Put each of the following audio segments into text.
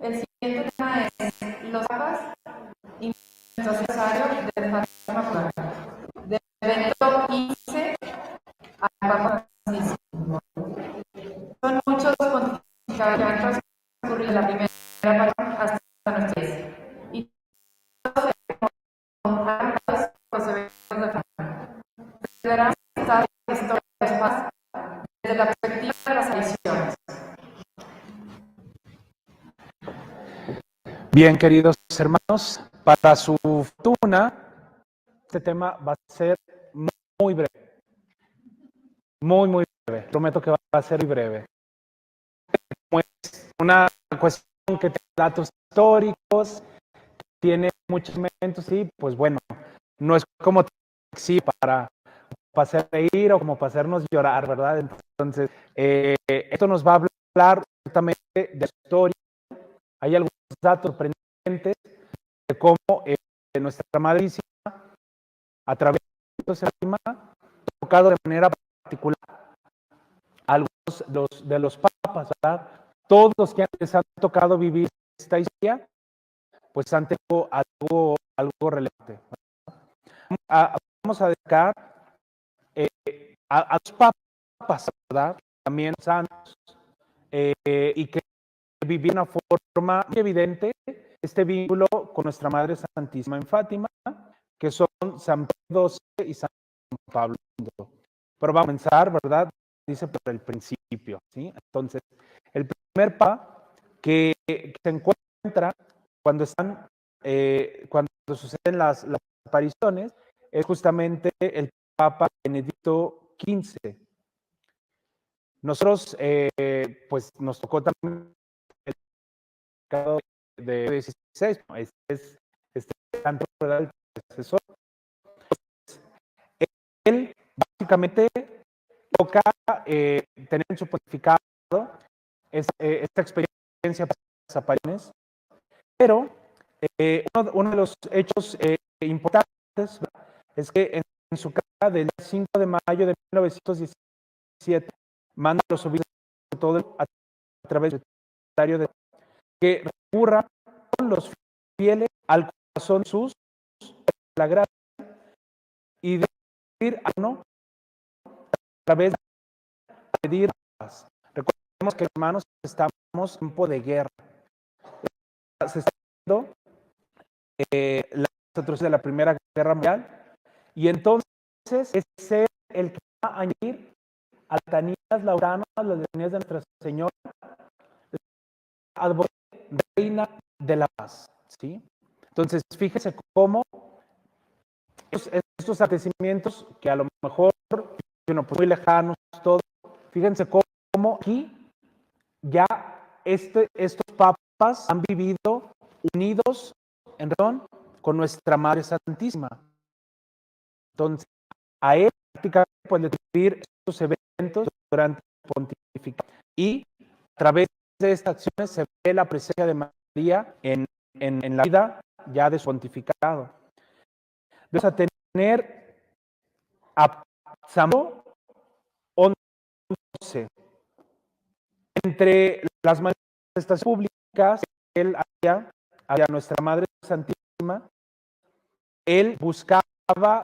El siguiente tema es los papas y nuestro aniversario del Fátima Popular. Del evento 15 al Papa Francisco. Son muchos pontificados que han transcurrido de la primera aparición hasta nuestra vez. Y todos se los eventos de Fátima. Consideramos esta historia de los papas desde la perspectiva de las tradiciones. Bien, queridos hermanos, para su fortuna, este tema va a ser muy breve, muy breve. Prometo que va a ser muy breve. Como es una cuestión que tiene datos históricos, tiene muchos elementos y, pues bueno, no es como sí para hacer reír o como para hacernos llorar, ¿verdad? Entonces, esto nos va a hablar justamente de la historia. Hay algunos datos sorprendentes de cómo nuestra Madrísima, a través de esta Fátima, ha tocado de manera particular a algunos de los papas, ¿verdad? Todos los que les han tocado vivir esta historia, pues han tenido algo relevante. Vamos a dedicar a los papas, ¿verdad? También santos, y que vivían de una forma muy evidente este vínculo con nuestra Madre Santísima en Fátima, que son San Pablo XII y San Pablo II. Pero vamos a comenzar, ¿verdad? Dice por el principio, ¿sí? Entonces, el primer papa que se encuentra cuando cuando suceden las apariciones es justamente el Papa Benedicto XV. Nosotros, pues nos tocó también el pecado de 16, ¿no? Este santo, ¿verdad? El predecesor. Él básicamente toca tener en su pontificado esta experiencia de las apariciones, pero uno de los hechos importantes, ¿verdad? Es que en su carta del 5 de mayo de 1917 manda a los obispos de todo a través del secretario de que recurra con los fieles al corazón de Jesús, la gracia, y decir a uno a través de pedir paz. Recordemos que, hermanos, estamos en tiempo de guerra. Se está viendo la atrocidad de la Primera Guerra Mundial, y entonces es ser el que va a añadir a las letanías lauranas, las letanías de Nuestra Señora, reina de la paz, ¿sí? Entonces, fíjese cómo estos acontecimientos que a lo mejor, bueno, pues muy lejanos, todo, fíjense cómo aquí ya estos papas han vivido unidos en razón con nuestra Madre Santísima. Entonces, a él prácticamente puede atribuir estos eventos durante el pontificado, y a través de estas acciones se ve la presencia de María en la vida ya de su pontificado. Vamos a tener a San Pablo XI. Entre las manifestaciones públicas que él hacía hacia nuestra Madre Santísima, él buscaba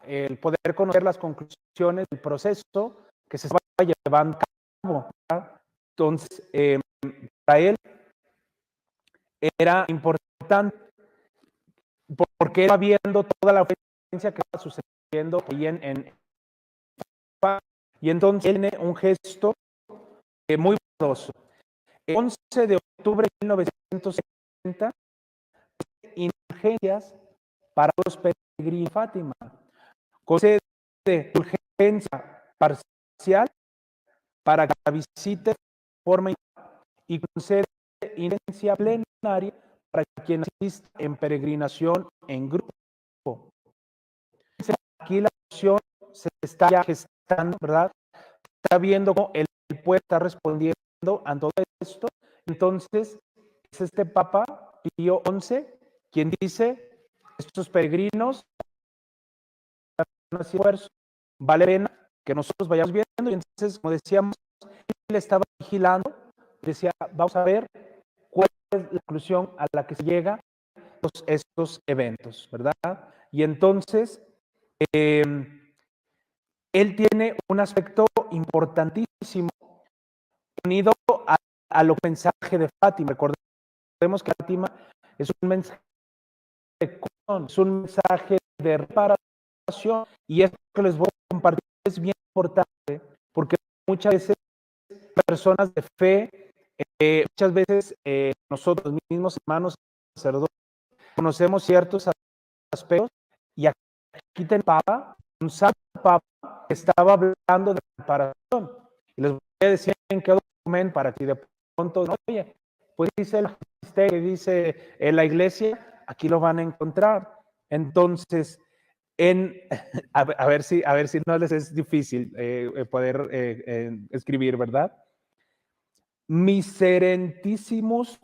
el poder conocer las conclusiones del proceso que se estaba llevando a cabo, ¿verdad? Entonces, para él era importante porque él estaba viendo toda la ofensa que estaba sucediendo ahí y entonces él tiene un gesto muy poderoso. El 11 de octubre de 1970, indulgencias para los peregrinos de Fátima. Concede urgencia parcial para que la visite de forma y concede indulgencia plenaria para quien asista en peregrinación en grupo. Aquí la opción se está ya gestando, ¿verdad? Está viendo cómo el pueblo está respondiendo a todo esto. Entonces, es este Papa Pío XI quien dice: estos peregrinos, esfuerzo, vale pena que nosotros vayamos viendo. Y entonces, como decíamos, él estaba vigilando, decía: vamos a ver cuál es la conclusión a la que se llega estos eventos, ¿verdad? Y entonces, él tiene un aspecto importantísimo unido a lo mensaje de Fátima. Recordemos que Fátima es un mensaje de comunión, es un mensaje de reparación, y esto que les voy a compartir es bien importante porque muchas veces personas de fe, muchas veces nosotros mismos, hermanos sacerdotes, conocemos ciertos aspectos, y aquí tenemos Papa, un santo Papa que estaba hablando de reparación. Y les voy a decir en qué documento para que de pronto, oye, pues dice el magisterio, dice la iglesia, aquí lo van a encontrar. Entonces, a ver si no les es difícil poder escribir, ¿verdad? Miserentissimus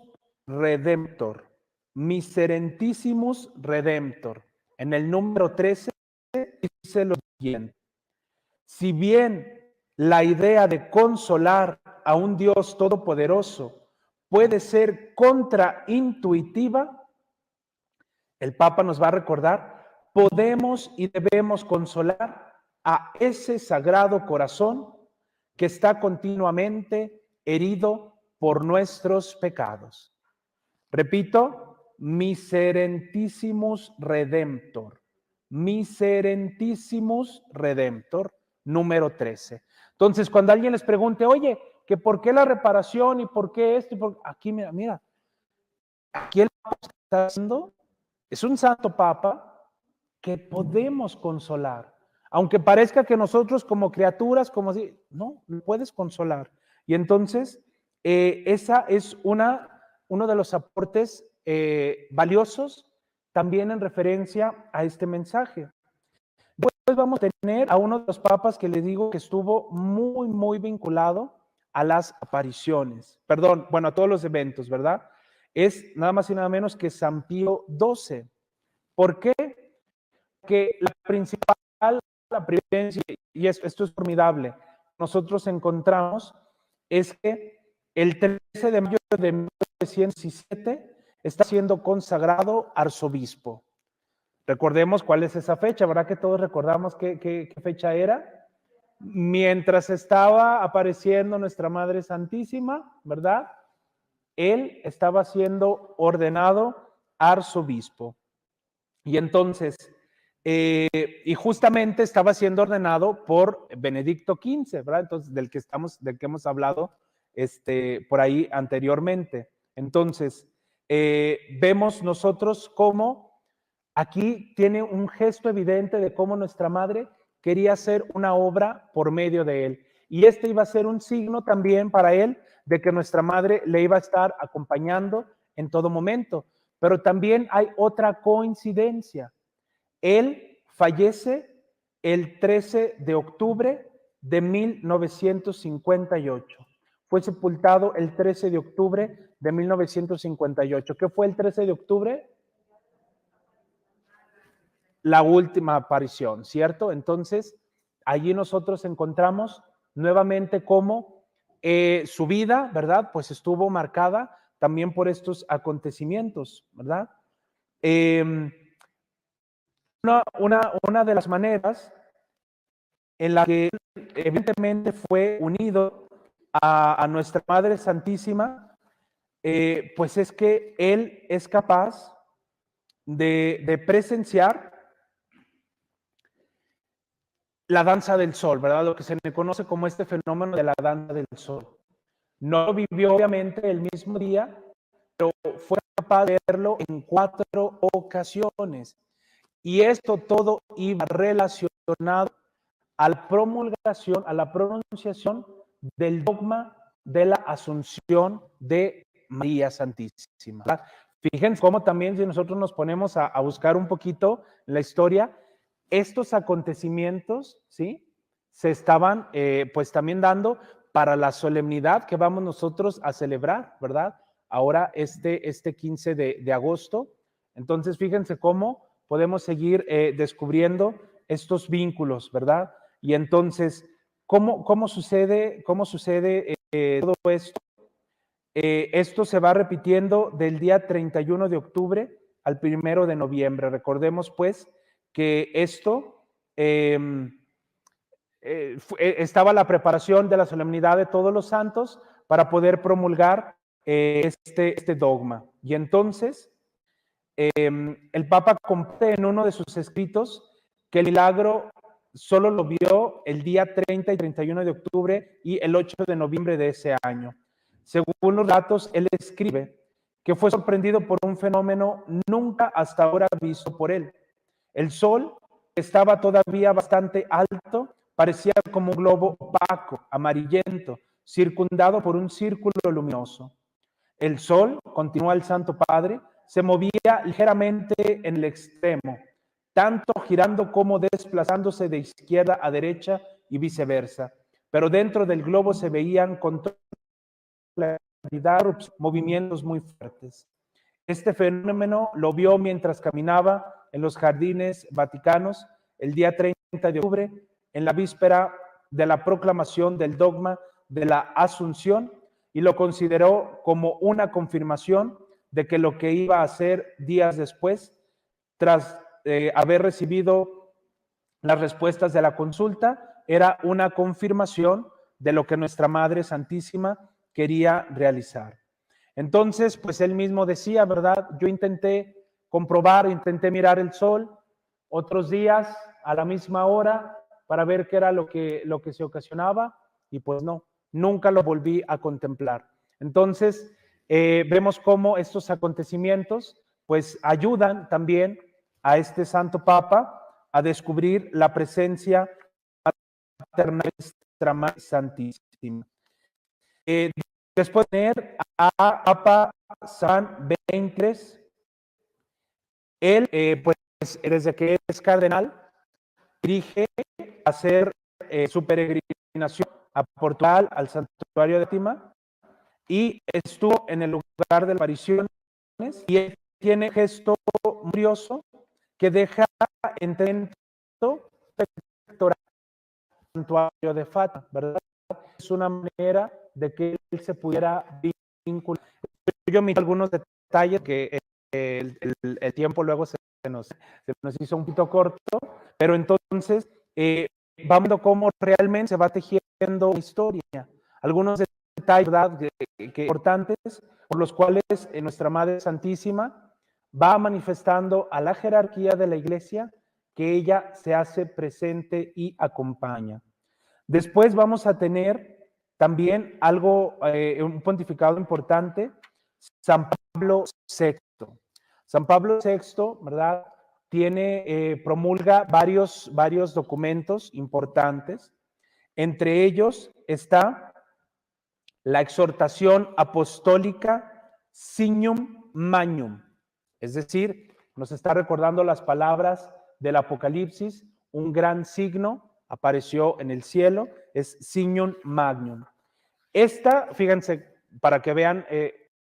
Redemptor, Miserentissimus Redemptor. En el número 13 dice lo siguiente: si bien la idea de consolar a un Dios todopoderoso puede ser contraintuitiva, el Papa nos va a recordar, podemos y debemos consolar a ese sagrado corazón que está continuamente herido por nuestros pecados. Repito, Miserentissimus Redemptor, Miserentissimus Redemptor, número 13. Entonces, cuando alguien les pregunte, oye, que por qué la reparación y por qué esto, aquí mira, aquí el Papa está haciendo, es un santo Papa que podemos consolar. Aunque parezca que nosotros como criaturas, como si, no, lo puedes consolar. Y entonces, esa es uno de los aportes valiosos también en referencia a este mensaje. Después vamos a tener a uno de los papas que les digo que estuvo muy, muy vinculado a las apariciones. Perdón, bueno, a todos los eventos, ¿verdad? Es nada más y nada menos que San Pío XII. ¿Por qué? Porque la principal, la presencia, y esto es formidable, nosotros encontramos es que el 13 de mayo de 1917 está siendo consagrado arzobispo. Recordemos cuál es esa fecha, ¿verdad? Que todos recordamos qué fecha era. Mientras estaba apareciendo nuestra Madre Santísima, ¿verdad? Él estaba siendo ordenado arzobispo. Y entonces, y justamente estaba siendo ordenado por Benedicto XV, ¿verdad? Entonces, del que hemos hablado por ahí anteriormente. Entonces, vemos nosotros cómo aquí tiene un gesto evidente de cómo nuestra madre quería hacer una obra por medio de él. Y este iba a ser un signo también para él de que nuestra madre le iba a estar acompañando en todo momento. Pero también hay otra coincidencia. Él fallece el 13 de octubre de 1958. Fue sepultado el 13 de octubre de 1958. ¿Qué fue el 13 de octubre? La última aparición, ¿cierto? Entonces, allí nosotros encontramos nuevamente cómo su vida, ¿verdad? Pues estuvo marcada también por estos acontecimientos, ¿verdad? Una de las maneras en la que evidentemente fue unido a nuestra Madre Santísima, pues es que él es capaz de presenciar la danza del sol, ¿verdad? Lo que se le conoce como este fenómeno de la danza del sol. No lo vivió obviamente el mismo día, pero fue capaz de verlo en 4 ocasiones. Y esto todo iba relacionado a la promulgación, a la pronunciación del dogma de la Asunción de María Santísima, ¿verdad? Fíjense cómo también si nosotros nos ponemos a buscar un poquito la historia, estos acontecimientos, ¿sí? Se estaban pues también dando para la solemnidad que vamos nosotros a celebrar, ¿verdad? Ahora este 15 de agosto. Entonces, fíjense cómo podemos seguir descubriendo estos vínculos, ¿verdad? Y entonces, ¿cómo sucede todo esto? Esto se va repitiendo del día 31 de octubre al 1 de noviembre. Recordemos pues que esto estaba la preparación de la solemnidad de todos los santos para poder promulgar este dogma. Y entonces el Papa comparte en uno de sus escritos que el milagro solo lo vio el día 30 y 31 de octubre y el 8 de noviembre de ese año. Según los datos, él escribe que fue sorprendido por un fenómeno nunca hasta ahora visto por él. El sol estaba todavía bastante alto, parecía como un globo opaco, amarillento, circundado por un círculo luminoso. El sol, continúa el Santo Padre, se movía ligeramente en el extremo, tanto girando como desplazándose de izquierda a derecha y viceversa. Pero dentro del globo se veían con claridad movimientos muy fuertes. Este fenómeno lo vio mientras caminaba en los jardines vaticanos el día 30 de octubre, en la víspera de la proclamación del dogma de la Asunción, y lo consideró como una confirmación de que lo que iba a hacer días después, tras haber recibido las respuestas de la consulta, era una confirmación de lo que nuestra Madre Santísima quería realizar. Entonces, pues él mismo decía, ¿verdad? Yo intenté comprobar, intenté mirar el sol otros días a la misma hora para ver qué era lo que se ocasionaba, y pues no, nunca lo volví a contemplar. Entonces, vemos cómo estos acontecimientos pues ayudan también a este Santo Papa a descubrir la presencia paterna de nuestra Madre Santísima. Después de tener a Papa San 23, él, pues desde que es cardenal, dirige a hacer su peregrinación a Portugal, al santuario de Fátima, y estuvo en el lugar de las apariciones, y él tiene un gesto curioso que deja entender al santuario de Fátima, ¿verdad? Es una manera de que él se pudiera vincular. Yo miré algunos detalles que el tiempo luego se nos hizo un poquito corto, pero entonces vamos viendo cómo realmente se va tejiendo la historia. Algunos detalles, ¿verdad?, que importantes, por los cuales nuestra Madre Santísima va manifestando a la jerarquía de la Iglesia que ella se hace presente y acompaña. Después vamos a tener también algo, un pontificado importante, San Pablo VI. San Pablo VI, ¿verdad?, promulga varios documentos importantes. Entre ellos está la exhortación apostólica Signum Magnum, es decir, nos está recordando las palabras del Apocalipsis: un gran signo apareció en el cielo, es Signum Magnum. Fíjense, para que vean,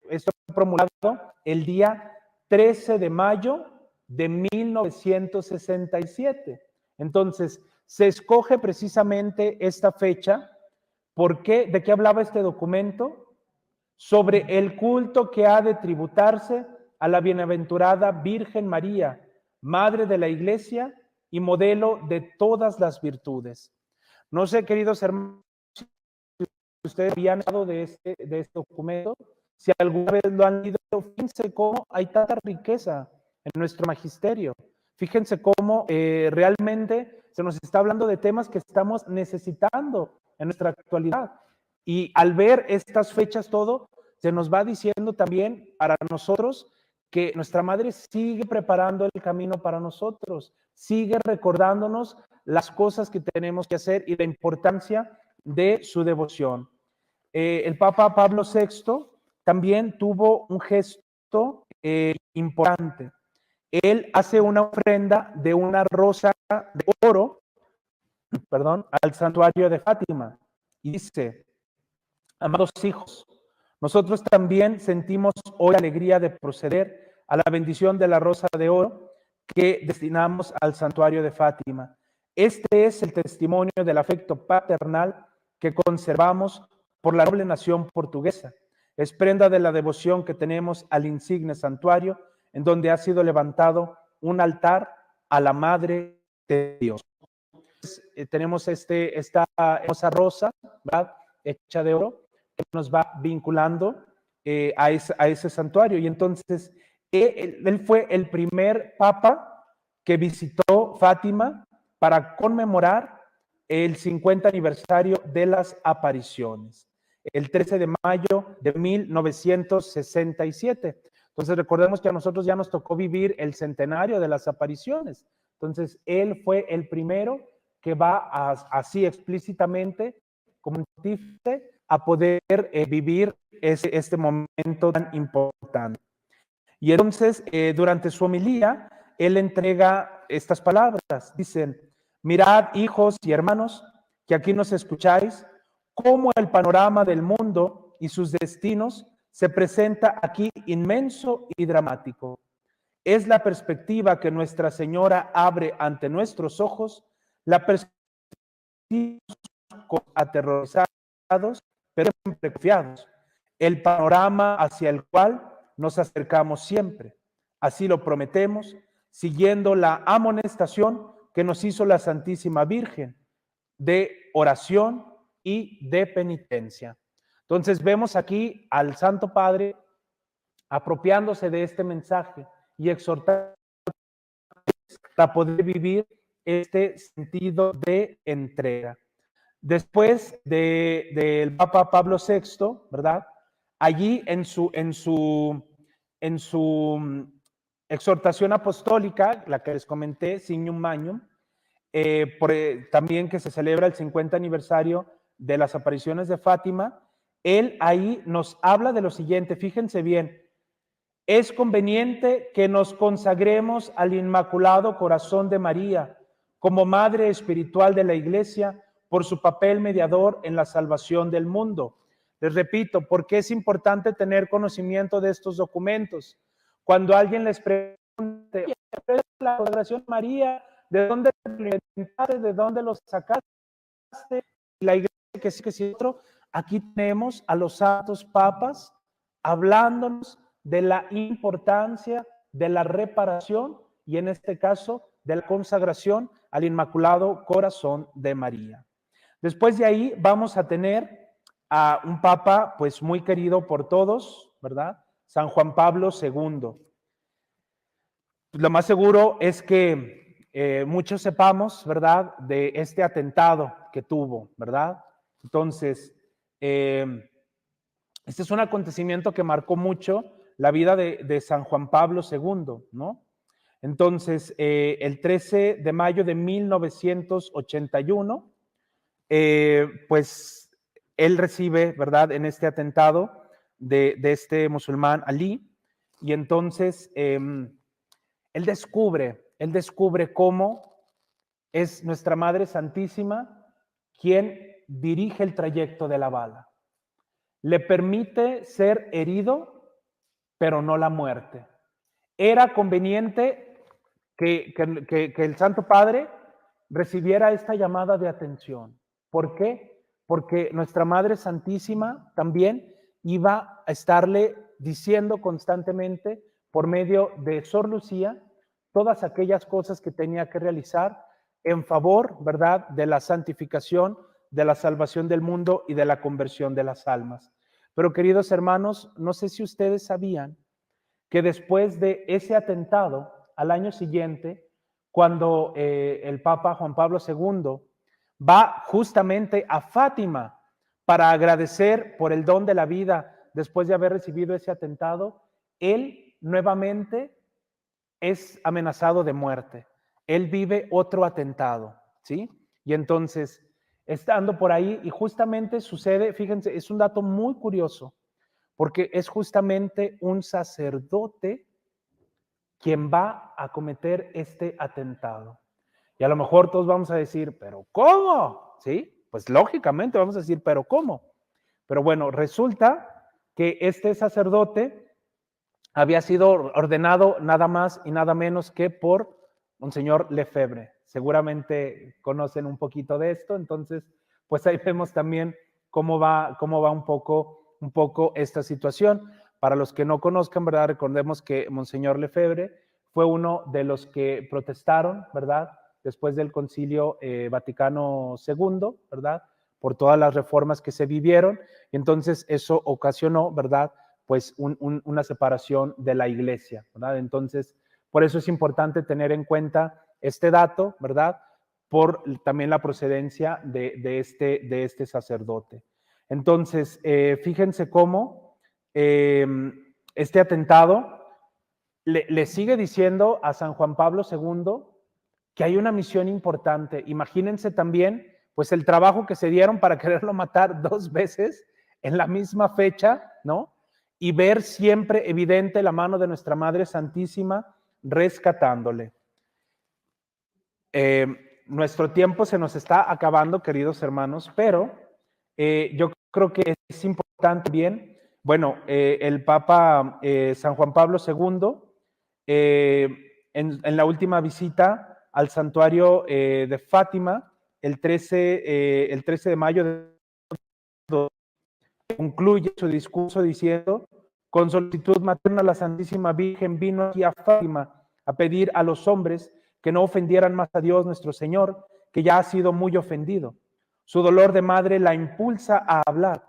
esto fue promulgado el día 13 de mayo de 1967. Entonces, se escoge precisamente esta fecha. ¿Por qué? ¿De qué hablaba este documento? Sobre el culto que ha de tributarse a la bienaventurada Virgen María, Madre de la Iglesia y modelo de todas las virtudes. No sé, queridos hermanos, si ustedes habían hablado de este documento, si alguna vez lo han leído. Fíjense cómo hay tanta riqueza en nuestro magisterio. Fíjense cómo realmente se nos está hablando de temas que estamos necesitando en nuestra actualidad. Y al ver estas fechas todo, se nos va diciendo también para nosotros que nuestra Madre sigue preparando el camino para nosotros, sigue recordándonos las cosas que tenemos que hacer y la importancia de su devoción. El Papa Pablo VI también tuvo un gesto importante. Él hace una ofrenda de una rosa de oro, al santuario de Fátima, y dice: amados hijos, nosotros también sentimos hoy la alegría de proceder a la bendición de la rosa de oro que destinamos al santuario de Fátima. Este es el testimonio del afecto paternal que conservamos por la noble nación portuguesa. es prenda de la devoción que tenemos al insigne santuario, en donde ha sido levantado un altar a la Madre de Dios. Tenemos esta hermosa rosa, ¿verdad?, hecha de oro, que nos va vinculando a ese santuario. Y entonces, él fue el primer papa que visitó Fátima para conmemorar el 50 aniversario de las apariciones, el 13 de mayo de 1967. Entonces, recordemos que a nosotros ya nos tocó vivir el centenario de las apariciones. Entonces, él fue el primero que va así explícitamente, como pontífice, a poder vivir este momento tan importante. Y entonces, durante su homilía, él entrega estas palabras. Dicen: mirad, hijos y hermanos, que aquí nos escucháis, cómo el panorama del mundo y sus destinos se presenta aquí inmenso y dramático. Es la perspectiva que Nuestra Señora abre ante nuestros ojos, la perspectiva aterrorizados, pero siempre confiados, el panorama hacia el cual nos acercamos siempre. Así lo prometemos, siguiendo la amonestación que nos hizo la Santísima Virgen de oración y de penitencia. Entonces vemos aquí al Santo Padre apropiándose de este mensaje y exhortando para poder vivir este sentido de entrega. Después del Papa Pablo VI, ¿verdad? Allí en su exhortación apostólica, la que les comenté, Signum Magnum, también que se celebra el 50 aniversario de las apariciones de Fátima, él ahí nos habla de lo siguiente, fíjense bien: es conveniente que nos consagremos al Inmaculado Corazón de María como Madre Espiritual de la Iglesia por su papel mediador en la salvación del mundo. Les repito, ¿por qué es importante tener conocimiento de estos documentos? Cuando alguien les pregunte, la consagración de María, ¿de dónde lo inventaste? ¿De dónde lo sacaste? La Iglesia que sí, que sí, otro. Aquí tenemos a los santos papas hablándonos de la importancia de la reparación y en este caso de la consagración al Inmaculado Corazón de María. Después de ahí vamos a tener a un papa pues muy querido por todos, ¿verdad? San Juan Pablo II. Lo más seguro es que muchos sepamos, ¿verdad?, de este atentado que tuvo, ¿verdad? Entonces, este es un acontecimiento que marcó mucho la vida de San Juan Pablo II, ¿no? Entonces, el 13 de mayo de 1981, pues él recibe, ¿verdad?, en este atentado de este musulmán Ali, y entonces él descubre cómo es nuestra Madre Santísima quien dirige el trayecto de la bala. Le permite ser herido, pero no la muerte. Era conveniente que el Santo Padre recibiera esta llamada de atención. ¿Por qué? Porque nuestra Madre Santísima también iba a estarle diciendo constantemente por medio de Sor Lucía todas aquellas cosas que tenía que realizar en favor, ¿verdad?, de la santificación, de la salvación del mundo y de la conversión de las almas. Pero queridos hermanos, no sé si ustedes sabían que después de ese atentado, al año siguiente, cuando el Papa Juan Pablo II va justamente a Fátima para agradecer por el don de la vida después de haber recibido ese atentado, él nuevamente es amenazado de muerte. Él vive otro atentado, ¿sí? Y entonces, estando por ahí, y justamente sucede, fíjense, es un dato muy curioso, porque es justamente un sacerdote quien va a cometer este atentado. Y a lo mejor todos vamos a decir, ¿pero cómo? ¿Sí? Pues lógicamente vamos a decir, ¿pero cómo? Pero bueno, resulta que este sacerdote había sido ordenado nada más y nada menos que por un señor Lefebvre. Seguramente conocen un poquito de esto, entonces, pues ahí vemos también cómo va un poco un poco esta situación. Para los que no conozcan, ¿verdad? Recordemos que Monseñor Lefebvre fue uno de los que protestaron, ¿verdad? Después del Concilio Vaticano II, ¿verdad? Por todas las reformas que se vivieron. Y entonces eso ocasionó, ¿verdad? Pues una separación de la Iglesia, ¿verdad? Entonces, por eso es importante tener en cuenta este dato, ¿verdad? Por también la procedencia de este sacerdote. Entonces, fíjense cómo este atentado le sigue diciendo a San Juan Pablo II que hay una misión importante. Imagínense también, pues, el trabajo que se dieron para quererlo matar 2 veces en la misma fecha, ¿no? Y ver siempre evidente la mano de nuestra Madre Santísima rescatándole. Nuestro tiempo se nos está acabando, queridos hermanos, pero yo creo que es importante bien, bueno, el Papa San Juan Pablo II, en la última visita al santuario de Fátima, el 13 de mayo, concluye su discurso diciendo: con solicitud materna la Santísima Virgen vino aquí a Fátima a pedir a los hombres que no ofendieran más a Dios nuestro Señor, que ya ha sido muy ofendido. Su dolor de madre la impulsa a hablar.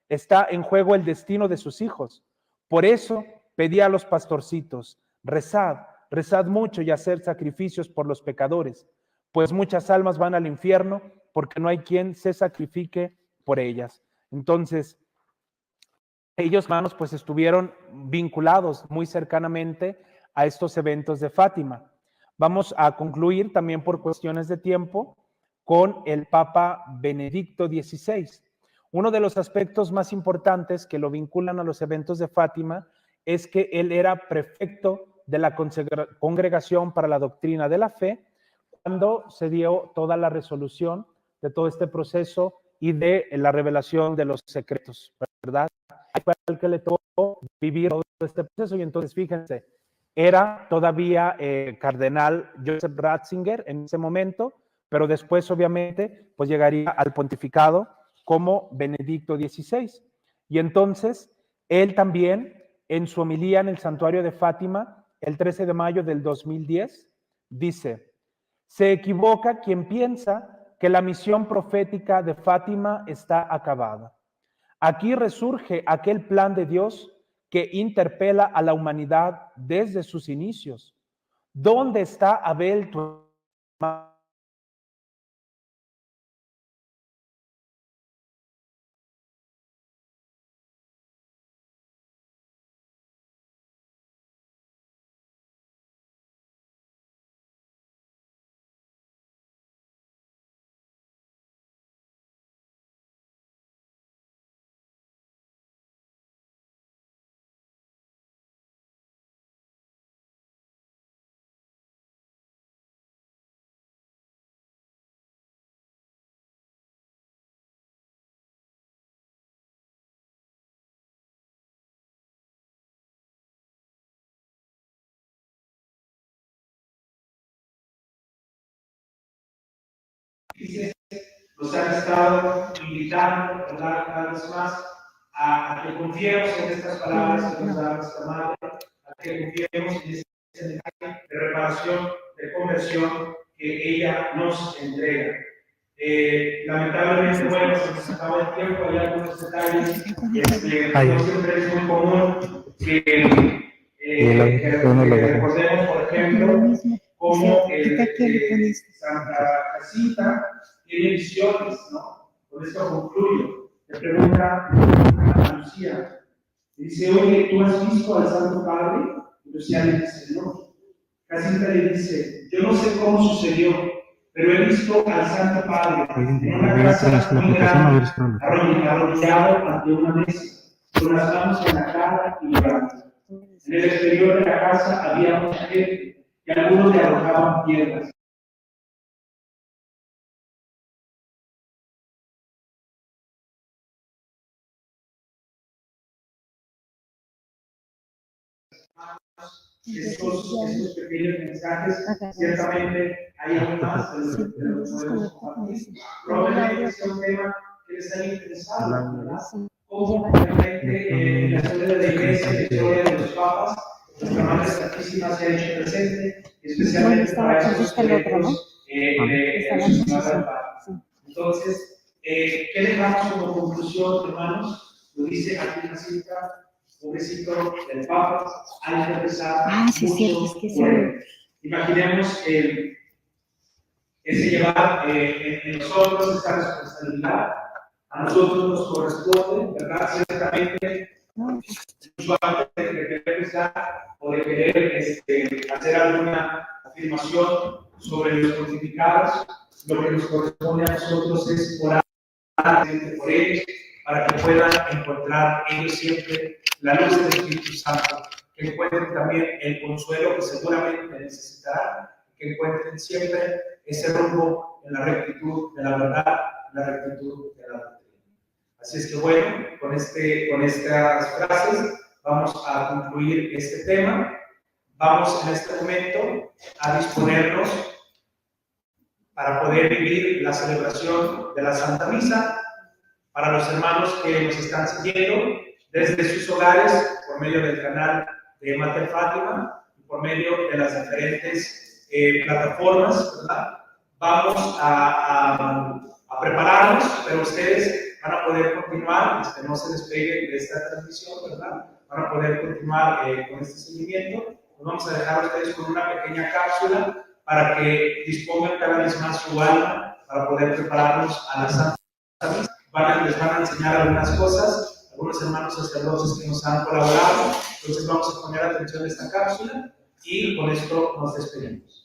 Está en juego el destino de sus hijos. Por eso pedía a los pastorcitos: rezad, rezad mucho y haced sacrificios por los pecadores, pues muchas almas van al infierno porque no hay quien se sacrifique por ellas. Entonces, ellos, hermanos, pues estuvieron vinculados muy cercanamente a estos eventos de Fátima. Vamos a concluir también por cuestiones de tiempo con el Papa Benedicto XVI. Uno de los aspectos más importantes que lo vinculan a los eventos de Fátima es que él era prefecto de la Congregación para la Doctrina de la Fe cuando se dio toda la resolución de todo este proceso y de la revelación de los secretos, ¿verdad? Fue al que le tocó vivir todo este proceso y entonces fíjense, era todavía cardenal Joseph Ratzinger en ese momento, pero después obviamente pues llegaría al pontificado como Benedicto XVI. Y entonces él también en su homilía en el santuario de Fátima el 13 de mayo del 2010 dice: se equivoca quien piensa que la misión profética de Fátima está acabada. Aquí resurge aquel plan de Dios que interpela a la humanidad desde sus inicios. ¿Dónde está Abel, tu hermano? Nos han estado invitando, ¿verdad?, cada vez más a que confiemos en estas palabras que nos da nuestra Madre, a que confiemos en este mensaje de reparación, de conversión que ella nos entrega. Lamentablemente, bueno, se nos acaba el tiempo, hay algunos detalles, no siempre es muy común que recordemos, por ejemplo, como Santa Jacinta tiene visiones, ¿no? Con esto concluyo. Le pregunta a Lucía, dice: oye, ¿tú has visto al Santo Padre? Y Lucía le dice: no. Jacinta le dice: yo no sé cómo sucedió, pero he visto al Santo Padre en una casa muy grande, arrodillado ante una mesa, con las manos en la cara y llorando. En el exterior de la casa había mucha gente y algunos le arrojaban piedras. Estos pequeños mensajes, ciertamente hay algo más de lo que podemos compartir. Probablemente sea un tema que les haya interesado, ¿verdad? como realmente en la historia de la iglesia, en la historia de los papas, nuestra Madre Santísima se ha hecho presente, especialmente para estos proyectos de Señora del Padre. Entonces, ¿qué dejamos como conclusión, hermanos? Lo dice aquí Jacinta, pobrecito del Papa, hay que rezar mucho por él. Imaginemos ese llevar en nosotros esta responsabilidad. A nosotros nos corresponde, ¿verdad? Ciertamente, usualmente de querer pensar o de querer hacer alguna afirmación sobre los pontificados, lo que nos corresponde a nosotros es orar por ellos, para que puedan encontrar ellos siempre la luz del Espíritu Santo, que encuentren también el consuelo que seguramente necesitarán, que encuentren siempre ese rumbo en la rectitud de la verdad, la rectitud de la doctrina. Así es que bueno, con estas frases vamos a concluir este tema. Vamos en este momento a disponernos para poder vivir la celebración de la Santa Misa. Para los hermanos que nos están siguiendo desde sus hogares, por medio del canal de Mater Fátima, y por medio de las diferentes plataformas, ¿verdad? Vamos a prepararnos, pero ustedes van a poder continuar, no se despeguen de esta transmisión, ¿verdad? Van a poder continuar con este seguimiento. Nos vamos a dejar a ustedes con una pequeña cápsula para que dispongan cada vez más su alma para poder prepararnos a la Santa Misa. Les van a enseñar algunas cosas, algunos hermanos sacerdotes que nos han colaborado. Entonces vamos a poner atención a esta cápsula y con esto nos despedimos.